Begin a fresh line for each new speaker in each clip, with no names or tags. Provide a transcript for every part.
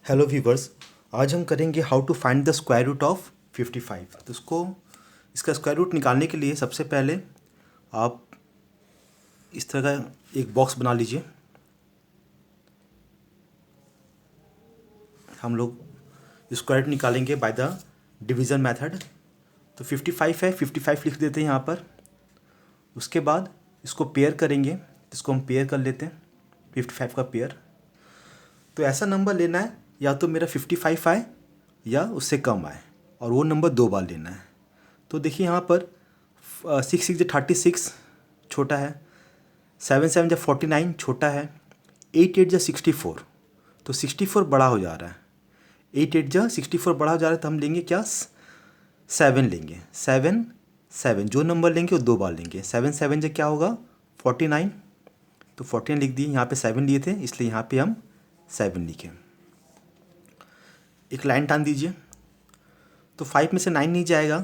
Hello viewers. आज हम करेंगे how to find the square root of 55। तो इसका स्क्वायर रूट निकालने के लिए सबसे पहले आप इस तरह का एक बॉक्स बना लीजिए। हम लोग स्क्वायर रूट निकालेंगे बाय द डिवीज़न मेथड। तो 55 है, 55 लिख देते हैं यहाँ पर। उसके बाद इसको पेयर करेंगे, इसको हम पेयर कर लेते हैं 55 का पेयर। तो ऐसा नंबर लेना है या तो मेरा 55 आए या उससे कम आए, और वो नंबर 2 बार लेना है। तो देखिए यहाँ पर 6 6 36 छोटा है, 7 7 49 छोटा है, 8 8 64। तो 64 बड़ा हो जा रहा है, 8 8 64 बड़ा हो जा रहा है। तो हम लेंगे क्या, 7 लेंगे। 7 7 जो नंबर लेंगे वो 2 बार लेंगे। 7 7 क्या होगा, 49। तो 49 लिख दिए, यहाँ पे 7 लिए थे इसलिए यहाँ पे हम 7 लिखें। एक लाइन टान दीजिए। तो 5 में से 9 नहीं जाएगा,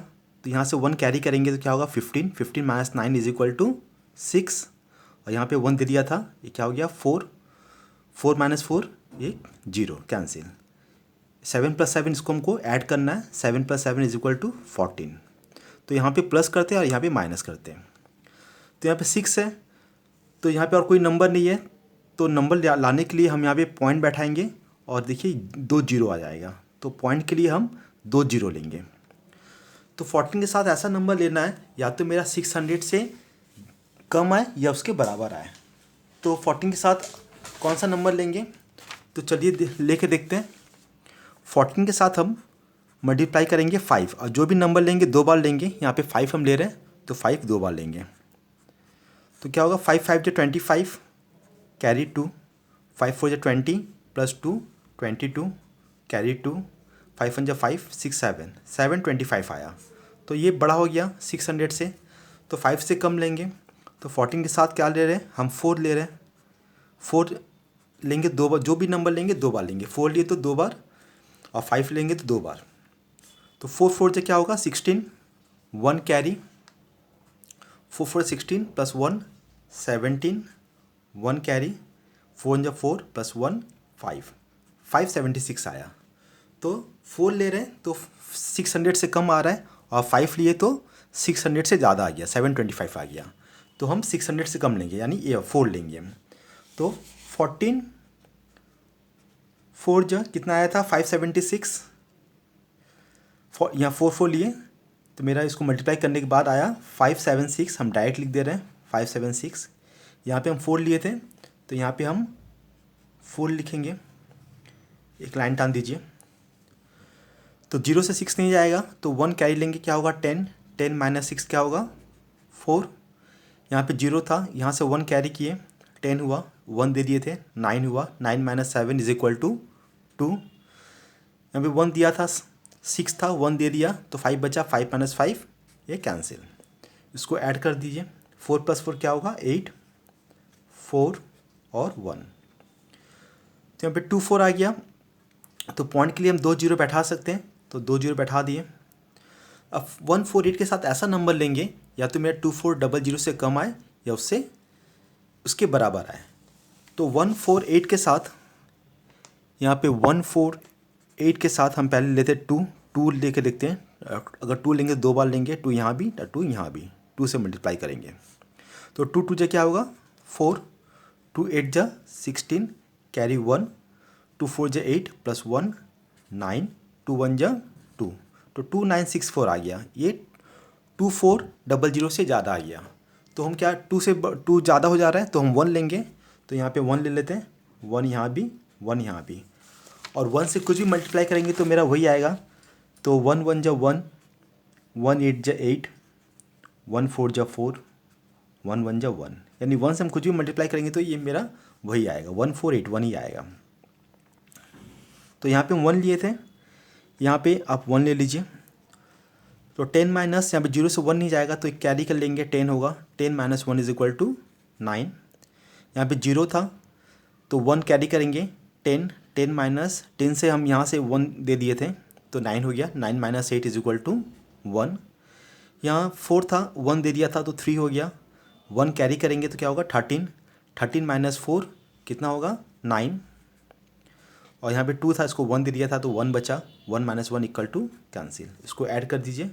तो यहाँ से 1 कैरी करेंगे तो क्या होगा, 15। 15 माइनस 9 इज इक्वल टू 6। और यहाँ पे 1 दे दिया था, ये क्या हो गया, 4। 4 माइनस 4 ये 0, कैंसिल। 7 प्लस 7 इसको हमको ऐड करना है। 7 प्लस 7 इज इक्वल टू 14। तो यहाँ पे प्लस करते हैं और यहाँ पे माइनस करते हैं। तो यहाँ पे 6 है, तो यहाँ पे और कोई नंबर नहीं है, तो नंबर लाने के लिए हम यहाँ पे पॉइंट बैठाएंगे और देखिए 2 0 आ जाएगा। तो पॉइंट के लिए हम 2 0 लेंगे। तो 14 के साथ ऐसा नंबर लेना है या तो मेरा 600 से कम आए या उसके बराबर आए। तो 14 के साथ कौन सा नंबर लेंगे, तो चलिए लेके देखते हैं। 14 के साथ हम मल्टीप्लाई करेंगे 5, और जो भी नंबर लेंगे 2 बार लेंगे। यहाँ पे 5 हम ले रहे हैं तो 5 2 बार लेंगे। तो क्या होगा, 5 5 25 कैरी 2, 5 4 20 प्लस 2 22 कैरी 2, 5 1 5 6 7 7 25 आया। तो ये बड़ा हो गया 600 से, तो 5 से कम लेंगे। तो 14 के साथ क्या ले रहे हैं, हम 4 ले रहे हैं। 4 लेंगे 2 बार, जो भी नंबर लेंगे 2 बार लेंगे। 4 लिए तो 2 बार, और 5 लेंगे तो 2 बार। तो 4 4 से क्या होगा, 16, 1 कैरी, 4 4 16 प्लस 1 17, 1 कैरी, 4 4 प्लस 1 5 576 आया। तो 4 ले रहे हैं तो 600 से कम आ रहा है, और 5 लिए तो 600 से ज़्यादा आ गया, 725 आ गया। तो हम 600 से कम लेंगे, यानी ये 4 लेंगे। तो 14 4 जो कितना आया था, 576। यहाँ 4 4 लिए, तो मेरा इसको मल्टीप्लाई करने के बाद आया 576। हम डायरेक्ट लिख दे रहे हैं 576। यहाँ पे हम 4 लिए थे, तो यहाँ पे हम 4 लिखेंगे। एक लाइन टान दीजिए। तो 0 से 6 नहीं जाएगा, तो 1 कैरी लेंगे, क्या होगा, 10। 10 माइनस 6 क्या होगा, 4। यहाँ पे 0 था, यहाँ से 1 कैरी किए, 10 हुआ, 1 दे दिए थे, 9 हुआ। 9 माइनस 7 इज इक्वल टू 2। यहाँ पे 1 दिया था, 6 था, 1 दे दिया, तो 5 बचा। 5 माइनस 5 ये कैंसिल। इसको ऐड कर दीजिए। 4 प्लस 4 क्या होगा, 8, 4 और 1। तो यहाँ पे 2 4 आ गया। तो पॉइंट के लिए हम 2 0 बैठा सकते हैं, तो 2 0 बैठा दिए। अब 148 के साथ ऐसा नंबर लेंगे या तो मेरा 2400 से कम आए या उसके बराबर आए। तो 148 के साथ, यहाँ पे 148 के साथ हम पहले लेते 2 लेके देखते हैं। अगर 2 लेंगे 2 बार लेंगे, 2 यहाँ भी 2 यहाँ भी, 2 से मल्टीप्लाई करेंगे। तो 2 2 क्या होगा, 4, 2 8 16 कैरी 1, 2 4 8 प्लस 1 9, 2 1 2, तो 2964 आ गया। ये 2400 से ज़्यादा आ गया। तो हम क्या, 2 से 2 ज़्यादा हो जा रहा है तो हम 1 लेंगे। तो यहाँ पे 1 ले लेते हैं, 1 यहाँ भी, 1 यहाँ भी, और 1 से कुछ भी मल्टीप्लाई करेंगे तो मेरा वही आएगा। तो 1 1 1, 1 8 8, 1 4 4, 1 1 1, यानी 1 से हम कुछ भी मल्टीप्लाई करेंगे तो ये मेरा वही आएगा, 148 ही आएगा। तो यहाँ पे हम 1 लिए थे, यहाँ पे आप 1 ले लीजिए। तो 10 माइनस, यहाँ पे 0 से 1 नहीं जाएगा तो एक कैरी कर लेंगे, 10 होगा। 10 माइनस 1 इज इक्वल टू 9। यहाँ पे 0 था तो 1 कैरी करेंगे, 10। 10 माइनस 10 से हम यहाँ से 1 दे दिए थे तो 9 हो गया। 9 माइनस 8 इज इक्वल टू 1। यहाँ 4 था, 1 दे दिया था तो 3 हो गया। 1 कैरी करेंगे तो क्या होगा, 13। 13 माइनस 4 कितना होगा, 9। और यहाँ पे 2 था, इसको 1 दे दिया था तो 1 बचा, 1 - 1 इक्वल टू कैंसिल। इसको ऐड कर दीजिए,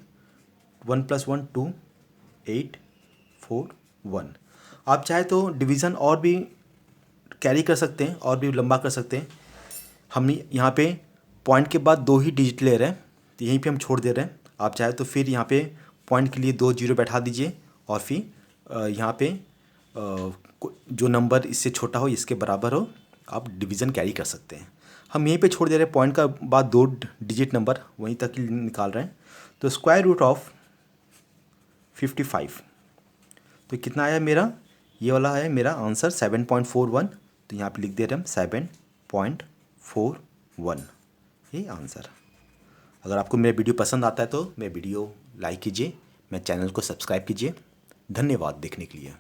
1 + 1 2, 8 4 1। आप चाहे तो डिवीज़न और भी कैरी कर सकते हैं और भी लंबा कर सकते हैं। हम यहाँ पे पॉइंट के बाद 2 ही डिजिट ले रहे हैं तो यहीं पे हम छोड़ दे रहे हैं। आप चाहे तो फिर यहाँ पे पॉइंट के लिए 2 जीरो बैठा दीजिए और फिर यहाँ पे जो नंबर इससे छोटा हो, इसके बराबर हो, आप डिवीज़न कैरी कर सकते हैं। हम यहीं पे छोड़ दे रहे हैं, पॉइंट का बाद 2 डिजिट नंबर वहीं तक ही निकाल रहे हैं। तो स्क्वायर रूट ऑफ 55, तो कितना आया मेरा, ये वाला है मेरा आंसर 7.41। तो यहाँ पे लिख दे रहे हम 7.41, ये आंसर। अगर आपको मेरा वीडियो पसंद आता है तो मेरे वीडियो लाइक कीजिए, मेरे चैनल को सब्सक्राइब कीजिए। धन्यवाद देखने के लिए।